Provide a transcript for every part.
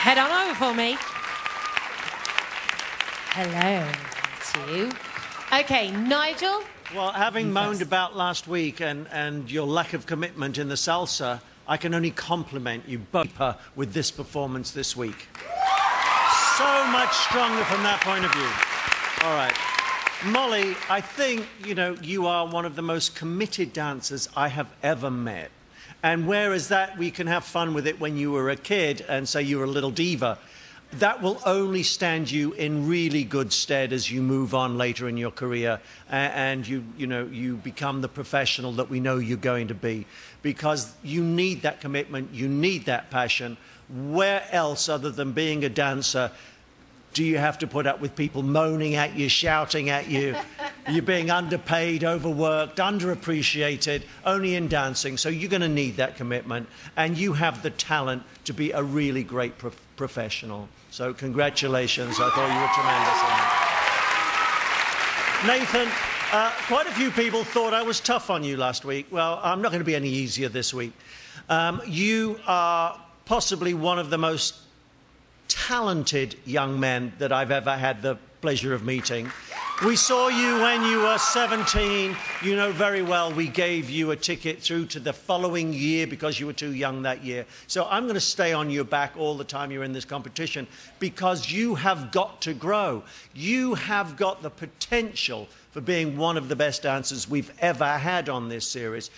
Head on over for me. Hello to you. Okay, Nigel. Well, having moaned about last week and your lack of commitment in the salsa, I can only compliment you both with this performance this week. So much stronger from that point of view. All right. Mollee, I think, you know, you are one of the most committed dancers I have ever met. And whereas that we can have fun with it when you were a kid and say you were a little diva, that will only stand you in really good stead as you move on later in your career and you become the professional that we know you're going to be, because you need that commitment, you need that passion. Where else other than being a dancer do you have to put up with people moaning at you, shouting at you? You're being underpaid, overworked, underappreciated, only in dancing. So you're going to need that commitment, and you have the talent to be a really great professional. So congratulations. I thought you were tremendous. Nathan, quite a few people thought I was tough on you last week. Well, I'm not going to be any easier this week. You are possibly one of the most talented young men that I've ever had the pleasure of meeting. We saw you when you were 17. You know very well we gave you a ticket through to the following year because you were too young that year. So I'm going to stay on your back all the time you're in this competition, because you have got to grow. You have got the potential for being one of the best dancers we've ever had on this series.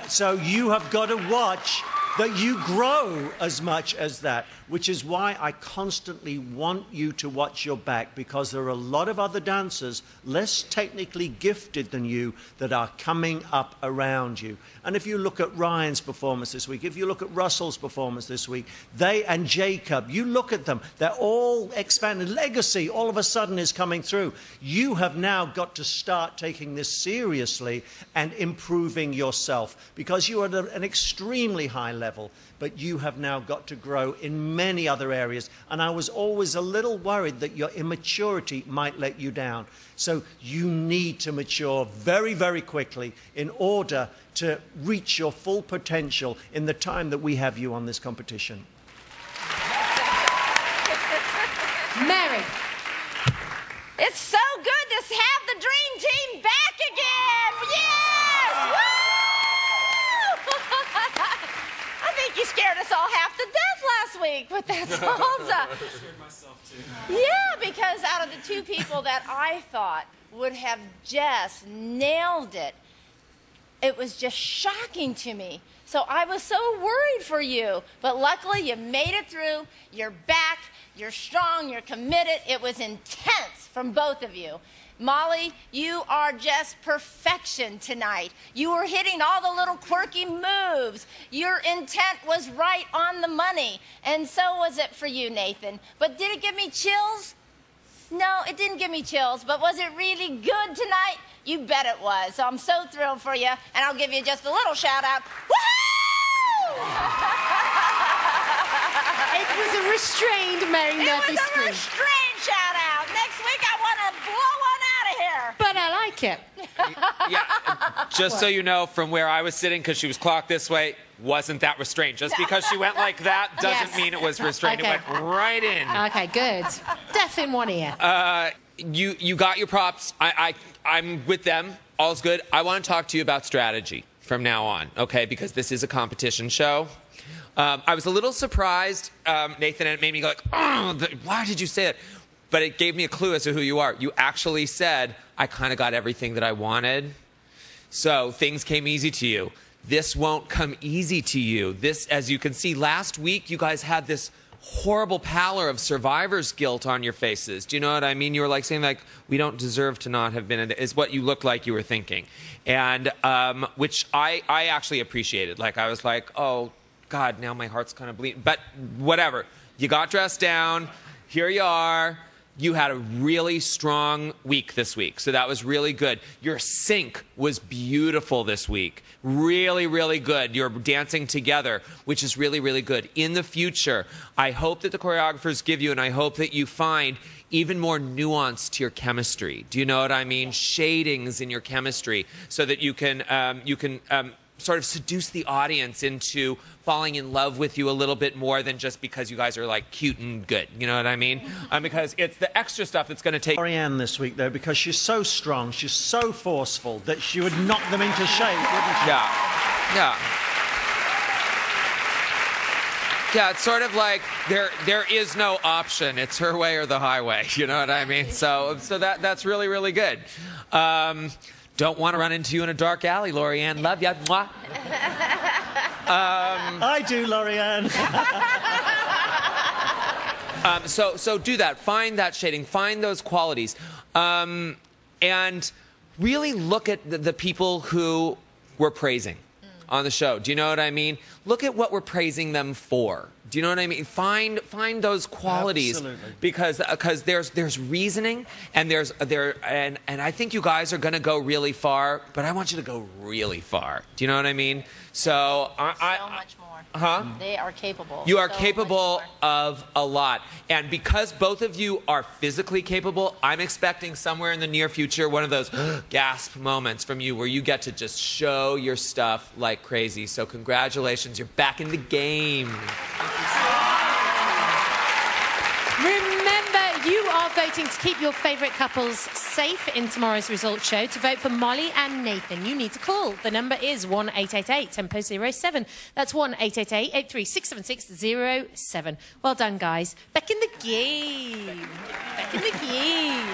So you have got to watch that you grow as much as that, which is why I constantly want you to watch your back, because there are a lot of other dancers less technically gifted than you that are coming up around you. And if you look at Ryan's performance this week, if you look at Russell's performance this week, they and Jacob, you look at them, they're all expanded. Legacy all of a sudden is coming through. You have now got to start taking this seriously and improving yourself, because you are at an extremely high level, but you have now got to grow in many other areas. And I was always a little worried that your immaturity might let you down. So you need to mature very, very quickly in order to reach your full potential in the time that we have you on this competition. Mary. It's so good to have the dream team back again. Yes! Woo! I think you scared us all half to death last week with that salsa. I scared myself too. Yeah, because out of the two people that I thought would have just nailed it, it was just shocking to me. So I was so worried for you. But luckily, you made it through. You're back. You're strong. You're committed. It was intense from both of you. Mollee, you are just perfection tonight. You were hitting all the little quirky moves. Your intent was right on the money. And so was it for you, Nathan. But did it give me chills? No, it didn't give me chills. But was it really good tonight? You bet it was. So I'm so thrilled for you. And I'll give you just a little shout out. Woohoo! It was a restrained Mary Murphy It was a scream. restrained shout out. Next week I want to blow one out of here. But I like it. Yeah, just so you know, from where I was sitting, because she was clocked this way, wasn't that restrained. Just because she went like that doesn't mean it was restrained. Okay. It went right in. Okay, good. Deaf in one ear. You got your props. I'm with them. All's good. I want to talk to you about strategy from now on, okay? Because this is a competition show. I was a little surprised, Nathan, and it made me go like, oh, why did you say it? But it gave me a clue as to who you are. You actually said, I kind of got everything that I wanted. So things came easy to you. This won't come easy to you. This, as you can see, last week you guys had this horrible pallor of survivor's guilt on your faces. Do you know what I mean? You were like saying like, we don't deserve to not have been in it, is what you looked like you were thinking. And which I actually appreciated. Like I was like, oh God, now my heart's kind of bleeding. But whatever. You got dressed down. Here you are. You had a really strong week this week, so that was really good. Your sync was beautiful this week. Really, really good. You're dancing together, which is really, really good. In the future, I hope that the choreographers give you, and I hope that you find even more nuance to your chemistry. Do you know what I mean? Shadings in your chemistry, so that you can sort of seduce the audience into falling in love with you a little bit more than just because you guys are like cute and good. You know what I mean? Because it's the extra stuff that's going to take. Laurie this week, though, because she's so strong, she's so forceful that she would knock them into shape, wouldn't she? Yeah. Yeah, it's sort of like there is no option. It's her way or the highway. You know what I mean? So that's really, really good. Don't want to run into you in a dark alley, Laurie. Love ya. Mwah. I do, Laurie. So do that. Find that shading. Find those qualities. And really look at the people who we're praising on the show. Do you know what I mean? Look at what we're praising them for. Do you know what I mean? Find those qualities. Absolutely. because there's reasoning and and I think you guys are going to go really far, but I want you to go really far. Do you know what I mean? So so much more. Huh? They are capable. You are so capable of a lot. And because both of you are physically capable, I'm expecting somewhere in the near future one of those gasp moments from you where you get to just show your stuff like crazy. So congratulations, you're back in the game. Remember, you are voting to keep your favourite couples safe in tomorrow's results show. To vote for Mollee and Nathan, you need to call. The number is 1-888-10-07. That's 1-888-836-7607. Well done, guys. Back in the game. Back in the game.